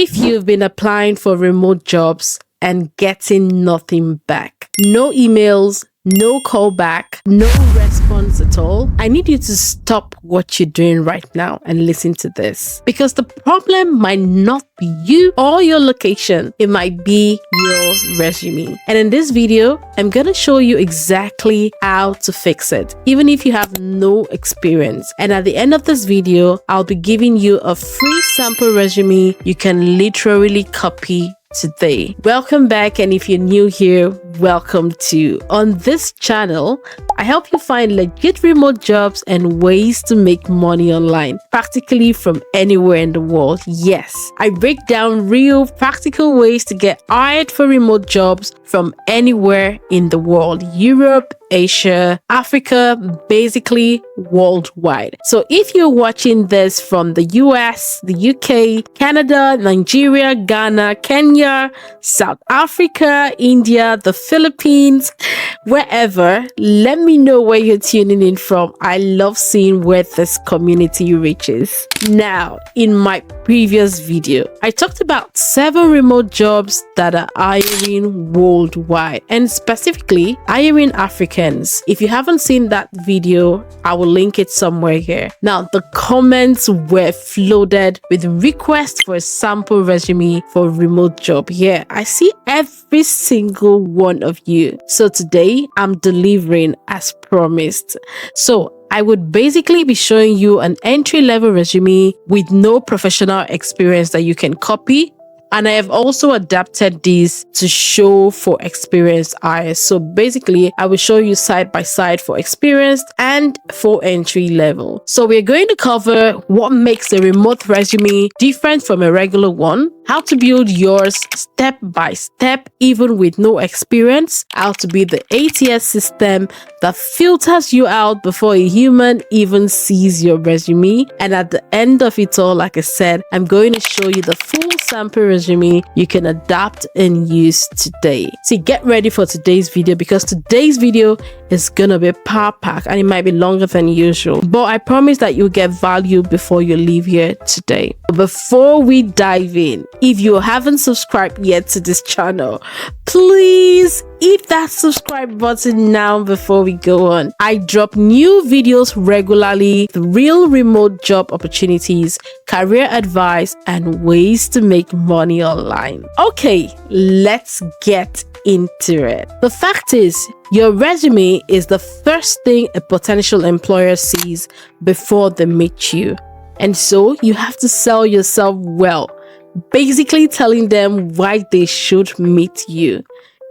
If you've been applying for remote jobs and getting nothing back, no emails, no callback, no response at all, I need you to stop what you're doing right now and listen to this. Because the problem might not be you or your location, it might be your resume. And in this video, I'm gonna show you exactly how to fix it, even if you have no experience. And at the end of this video, I'll be giving you a free sample resume you can literally copy today. Welcome back, and if you're new here, welcome to. On this channel, I help you find legit remote jobs and ways to make money online, practically from anywhere in the world. Yes, I break down real practical ways to get hired for remote jobs from anywhere in the world: Europe, Asia, Africa, basically worldwide. So if you're watching this from the US, the UK, Canada, Nigeria, Ghana, Kenya, South Africa, India, the Philippines, wherever, let me know where you're tuning in from. I love seeing where this community reaches. Now, in my previous video, I talked about 7 remote jobs that are hiring worldwide, and specifically hiring Africans. If you haven't seen that video, I will link it somewhere here. Now, the comments were flooded with requests for a sample resume for a remote job. Yeah, I see every single one of you. So today, I'm delivering as promised. So I would basically be showing you an entry-level resume with no professional experience that you can copy. And I have also adapted these to show for experienced hires. So basically, I will show you side by side for experienced and for entry level. So we're going to cover what makes a remote resume different from a regular one, how to build yours step by step, even with no experience, how to build the ATS system that filters you out before a human even sees your resume. And at the end of it all, like I said, I'm going to show you the full sample resume you can adapt and use today. See, get ready for today's video, because today's video is gonna be power packed and it might be longer than usual, but I promise that you'll get value before you leave here today. Before we dive in, if you haven't subscribed yet to this channel, please hit that subscribe button now before we go on. I drop new videos regularly, real remote job opportunities, career advice, and ways to make money online. Okay, let's get into it. The fact is, your resume is the first thing a potential employer sees before they meet you. And so you have to sell yourself well, basically telling them why they should meet you.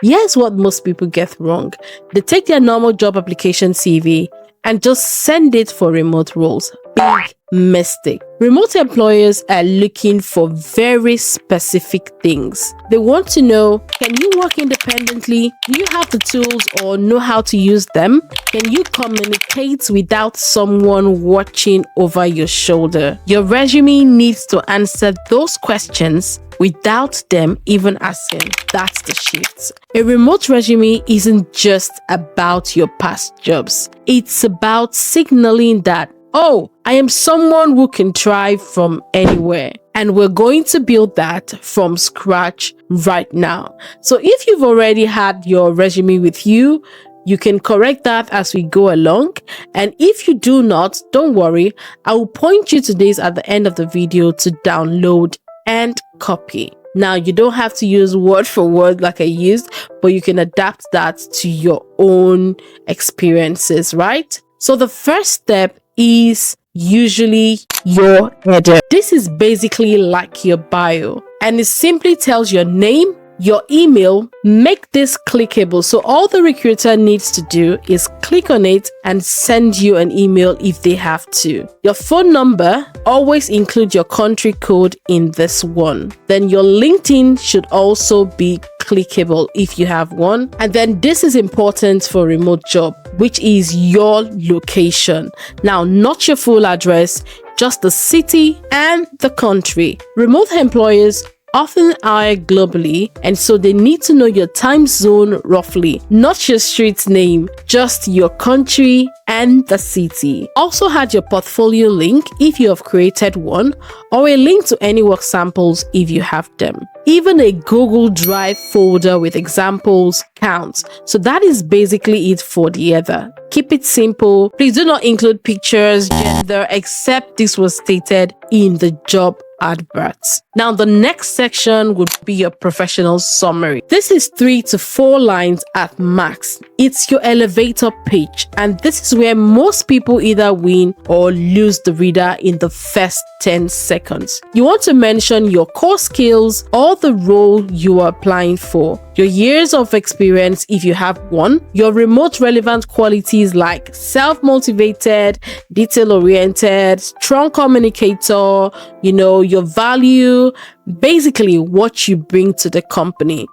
Here's what most people get wrong. They take their normal job application CV and just send it for remote roles. Big mistake. Remote employers are looking for very specific things. They want to know, can you work independently? Do you have the tools or know how to use them? Can you communicate without someone watching over your shoulder? Your resume needs to answer those questions without them even asking. That's the shift. A remote resume isn't just about your past jobs. It's about signaling that, oh, I am someone who can thrive from anywhere. And we're going to build that from scratch right now. So if you've already had your resume with you, you can correct that as we go along. And if you do not, don't worry. I will point you to this at the end of the video to download and copy. Now, you don't have to use word for word like I used, but you can adapt that to your own experiences, right? So the first step is usually your header. This is basically like your bio, and it simply tells your name, your email. Make this clickable, so all the recruiter needs to do is click on it and send you an email if they have to. Your phone number, always include your country code in this one. Then your LinkedIn should also be clickable if you have one. And then this is important for remote job, which is your location. Now, not your full address, just the city and the country. Remote employers often hire globally, and so they need to know your time zone roughly, not your street name, just your country and the city. Also add your portfolio link if you have created one, or a link to any work samples if you have them. Even a Google Drive folder with examples counts. So that is basically it for the other. Keep it simple. Please do not include pictures, gender, except this was stated in the job adverts. Now, the next section would be your professional summary. This is 3 to 4 lines at max. It's your elevator pitch, and this is where most people either win or lose the reader in the first 10 seconds. You want to mention your core skills or the role you are applying for, your years of experience if you have one, your remote relevant qualities like self-motivated, detail-oriented, strong communicator, your value, basically what you bring to the company.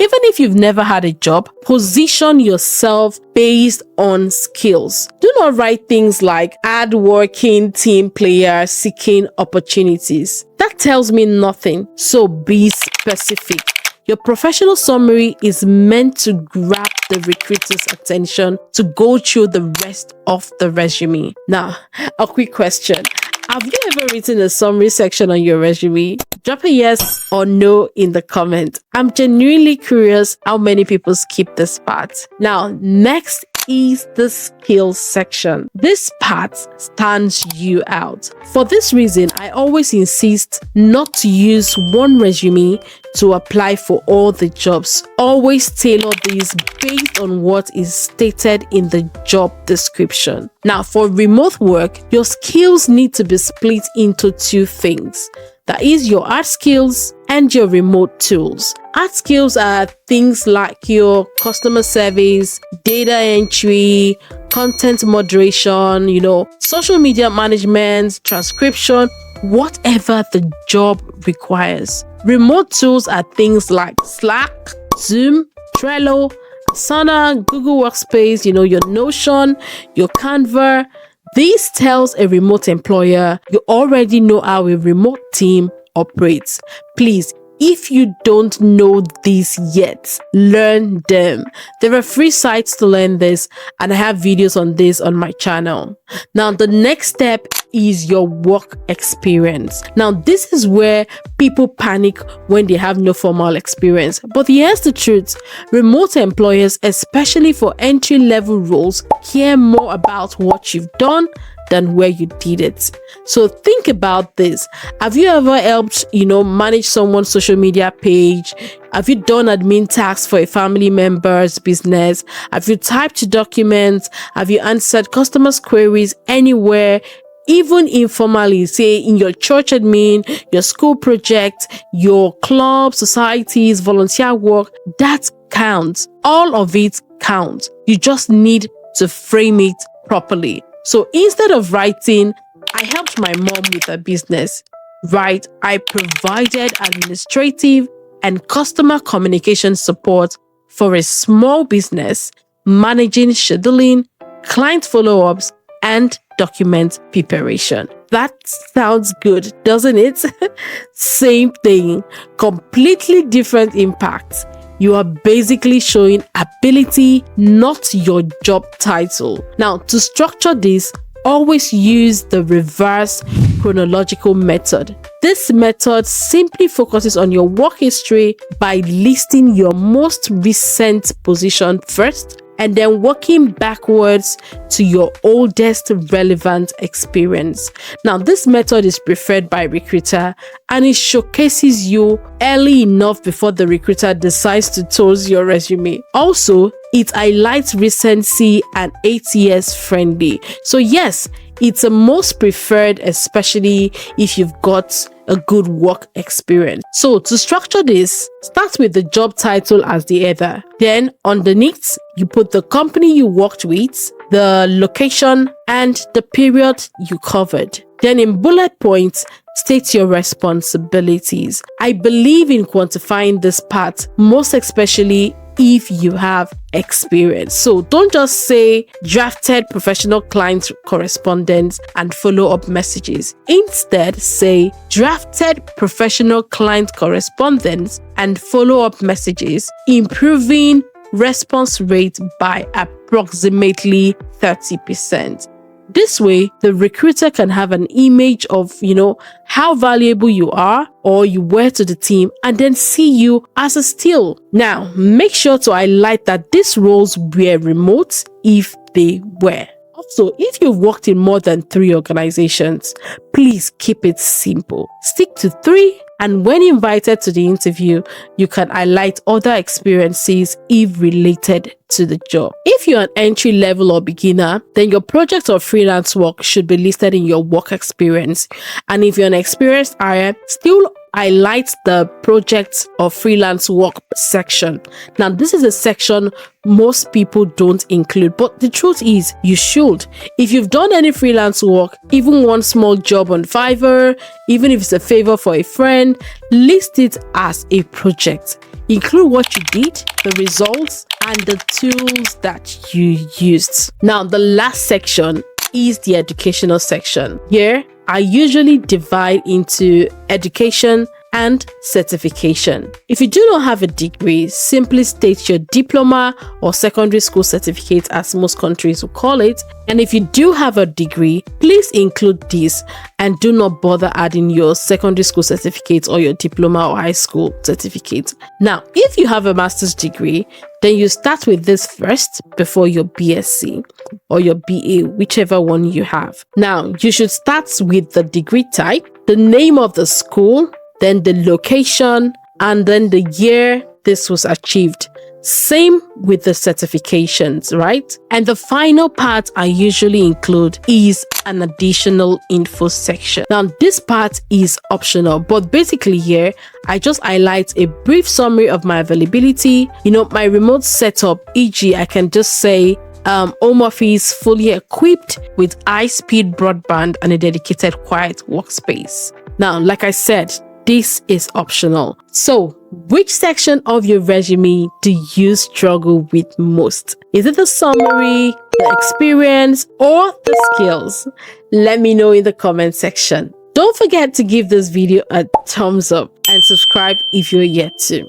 Even if you've never had a job, position yourself based on skills. Do not write things like hardworking team player seeking opportunities. That tells me nothing, so be specific. Your professional summary is meant to grab the recruiter's attention to go through the rest of the resume. Now, a quick question. Have you ever written a summary section on your resume? Drop a yes or no in the comment. I'm genuinely curious how many people skip this part. Now, next is the skills section. This part stands you out. For this reason, I always insist not to use one resume to apply for all the jobs. Always tailor these based on what is stated in the job description. Now, for remote work, your skills need to be split into 2 things. That is your hard skills and your remote tools. Hard skills are things like your customer service, data entry, content moderation, social media management, transcription, whatever the job requires. Remote tools are things like Slack, Zoom, Trello, Asana, Google Workspace, your Notion, your Canva. This tells a remote employer you already know how a remote team operates. Please, if you don't know these yet, learn them. There are free sites to learn this, and I have videos on this on my channel. Now, the next step is your work experience. Now, this is where people panic when they have no formal experience. But here's the truth. Remote employers, especially for entry-level roles, care more about what you've done than where you did it. So think about this. Have you ever helped, manage someone's social media page? Have you done admin tasks for a family member's business? Have you typed documents? Have you answered customers' queries anywhere? Even informally, say in your church admin, your school project, your club, societies, volunteer work, that counts. All of it counts. You just need to frame it properly. So instead of writing, I helped my mom with her business, write, I provided administrative and customer communication support for a small business, managing scheduling, client follow-ups, and document preparation. That sounds good, doesn't it? Same thing, completely different impact. You are basically showing ability, not your job title. Now, to structure this, always use the reverse chronological method. This method simply focuses on your work history by listing your most recent position first, and then working backwards to your oldest relevant experience. Now, this method is preferred by recruiter, and it showcases you early enough before the recruiter decides to toss your resume. Also, it highlights recency and ATS friendly. So yes, it's a most preferred, especially if you've got a good work experience. So to structure this, start with the job title as the header. Then underneath, you put the company you worked with, the location, and the period you covered. Then in bullet points, state your responsibilities. I believe in quantifying this part, most especially if you have experience. So don't just say drafted professional client correspondence and follow-up messages. Instead, say drafted professional client correspondence and follow-up messages, improving response rate by approximately 30%. This way, the recruiter can have an image of, how valuable you are or you were to the team and then see you as a steal. Now, make sure to highlight that these roles were remote if they were. Also, if you've worked in more than 3 organizations, please keep it simple. Stick to 3, and when invited to the interview, you can highlight other experiences if related to the job. If you're an entry level or beginner, then your project or freelance work should be listed in your work experience. And if you're an experienced hire, still highlight the project or freelance work section. Now, this is a section most people don't include, but the truth is you should. If you've done any freelance work, even one small job on Fiverr, even if it's a favor for a friend, list it as a project. Include what you did, the results, and the tools that you used. Now, the last section is the educational section. Here, I usually divide into education and certification. If you do not have a degree, simply state your diploma or secondary school certificate, as most countries will call it. And if you do have a degree, please include this and do not bother adding your secondary school certificate or your diploma or high school certificate. Now, if you have a master's degree, then you start with this first before your BSc or your BA, whichever one you have. Now, you should start with the degree type, the name of the school, then the location, and then the year this was achieved. Same with the certifications, right? And the final part I usually include is an additional info section. Now, this part is optional, but basically here, I just highlight a brief summary of my availability, my remote setup, e.g. I can just say, home office fully equipped with high-speed broadband and a dedicated quiet workspace. Now, like I said, this is optional. So, which section of your resume do you struggle with most? Is it the summary, the experience, or the skills? Let me know in the comment section. Don't forget to give this video a thumbs up and subscribe if you're yet to.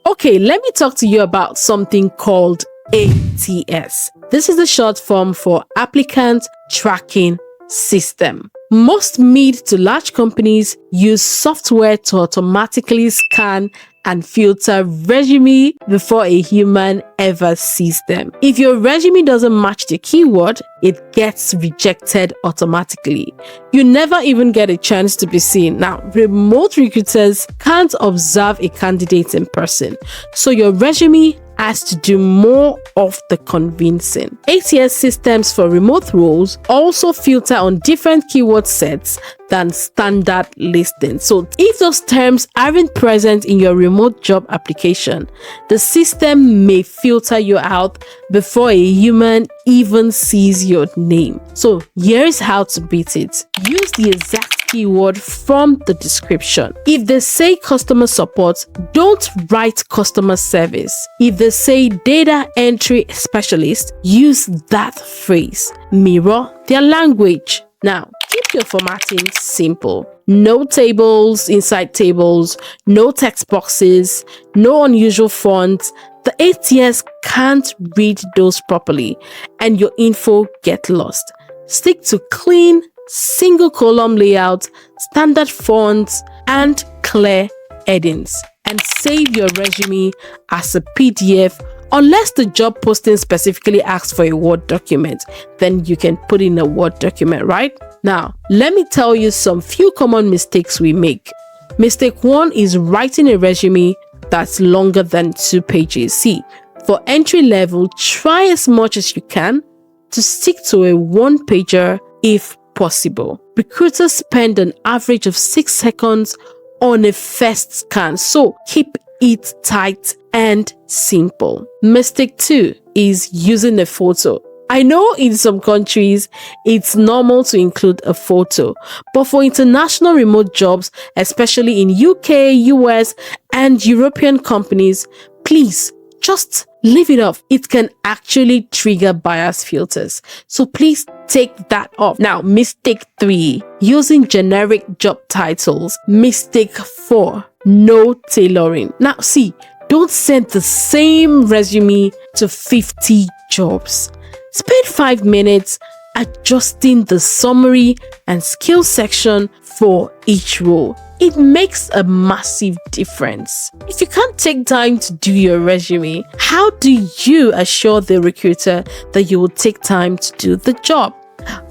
Okay, let me talk to you about something called ATS. This is the short form for Applicant Tracking System. Most mid to large companies use software to automatically scan and filter resume before a human ever sees them. If your resume doesn't match the keyword, it gets rejected automatically. You never even get a chance to be seen. Now, remote recruiters can't observe a candidate in person, so your resume has to do more of the convincing. ATS systems for remote roles also filter on different keyword sets than standard listings. So if those terms aren't present in your remote job application, the system may filter you out before a human even sees your name. So here's how to beat it. Use the exact keyword from the description. If they say customer support, don't write customer service. If they say data entry specialist, use that phrase. Mirror their language. Now, keep your formatting simple. No tables inside tables, no text boxes, no unusual fonts. The ATS can't read those properly and your info get lost. Stick to clean, single column layout, standard fonts, and clear headings. And save your resume as a PDF. Unless the job posting specifically asks for a Word document, then you can put in a Word document, right? Now, let me tell you some few common mistakes we make. Mistake 1 is writing a resume that's longer than 2 pages. See, for entry level, try as much as you can to stick to a 1-pager if possible. Recruiters spend an average of 6 seconds on a first scan, so keep it tight and simple. Mistake 2 is using a photo. I know in some countries it's normal to include a photo, but for international remote jobs, especially in UK, US, and European companies, please just leave it off. It can actually trigger bias filters. So please take that off. Now, mistake 3, using generic job titles. Mistake 4, no tailoring. Now, see, don't send the same resume to 50 jobs. Spend 5 minutes adjusting the summary and skill section for each role. It makes a massive difference. If you can't take time to do your resume, how do you assure the recruiter that you will take time to do the job?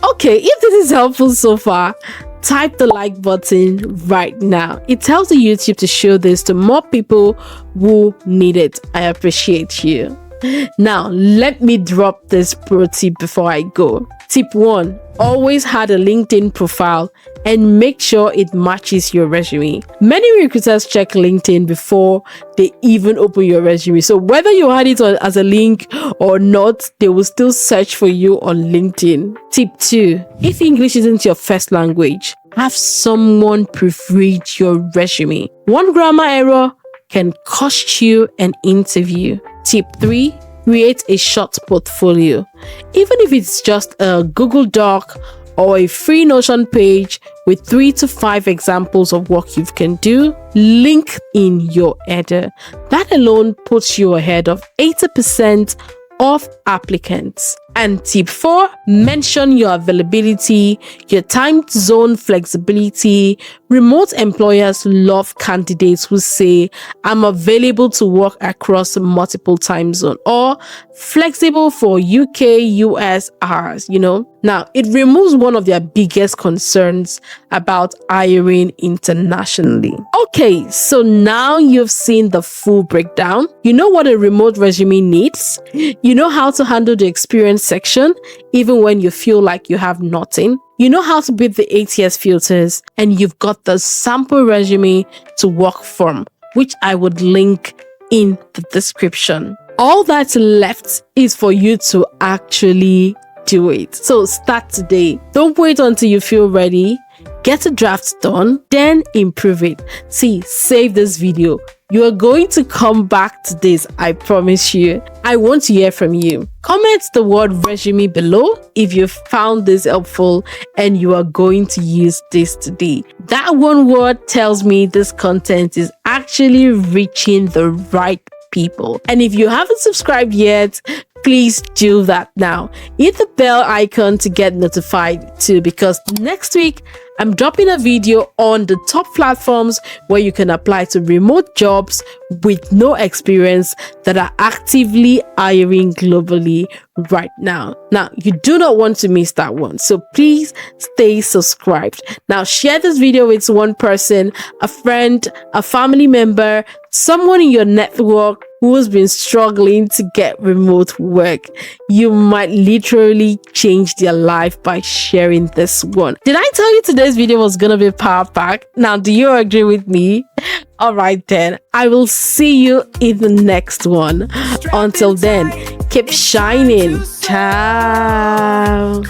Okay, if this is helpful so far, type the like button right now. It tells the YouTube to show this to more people who need it. I appreciate you. Now, let me drop this pro tip before I go. Tip 1, always had a LinkedIn profile and make sure it matches your resume. Many recruiters check LinkedIn before they even open your resume. So whether you had it as a link or not, they will still search for you on LinkedIn. Tip 2, if English isn't your first language, have someone proofread your resume. One grammar error can cost you an interview. Tip 3, create a short portfolio. Even if it's just a Google Doc or a free Notion page with 3 to 5 examples of what you can do, link in your header. That alone puts you ahead of 80% of applicants. And tip 4, mention your availability, your time zone flexibility. Remote employers love candidates who say, I'm available to work across multiple time zones or flexible for UK, US hours, Now, it removes one of their biggest concerns about hiring internationally. Okay, so now you've seen the full breakdown. You know what a remote resume needs. You know how to handle the experience section, even when you feel like you have nothing. You know how to beat the ATS filters, and you've got the sample resume to work from, which I would link in the description. All that's left is for you to actually do it. So start today. Don't wait until you feel ready. Get a draft done, then improve it. See, save this video. You are going to come back to this, I promise you. I want to hear from you. Comment the word resume below if you found this helpful and you are going to use this today. That one word tells me this content is actually reaching the right people. And if you haven't subscribed yet, please do that now. Hit the bell icon to get notified too, because next week I'm dropping a video on the top platforms where you can apply to remote jobs with no experience that are actively hiring globally right now. Now, you do not want to miss that one. So please stay subscribed. Now, share this video with one person, a friend, a family member, someone in your network who's been struggling to get remote work. You might literally change their life by sharing this one. Did I tell you today's video was gonna be power packed? Now, do you agree with me? All right then, I will see you in the next one. Until then, keep shining. Ciao.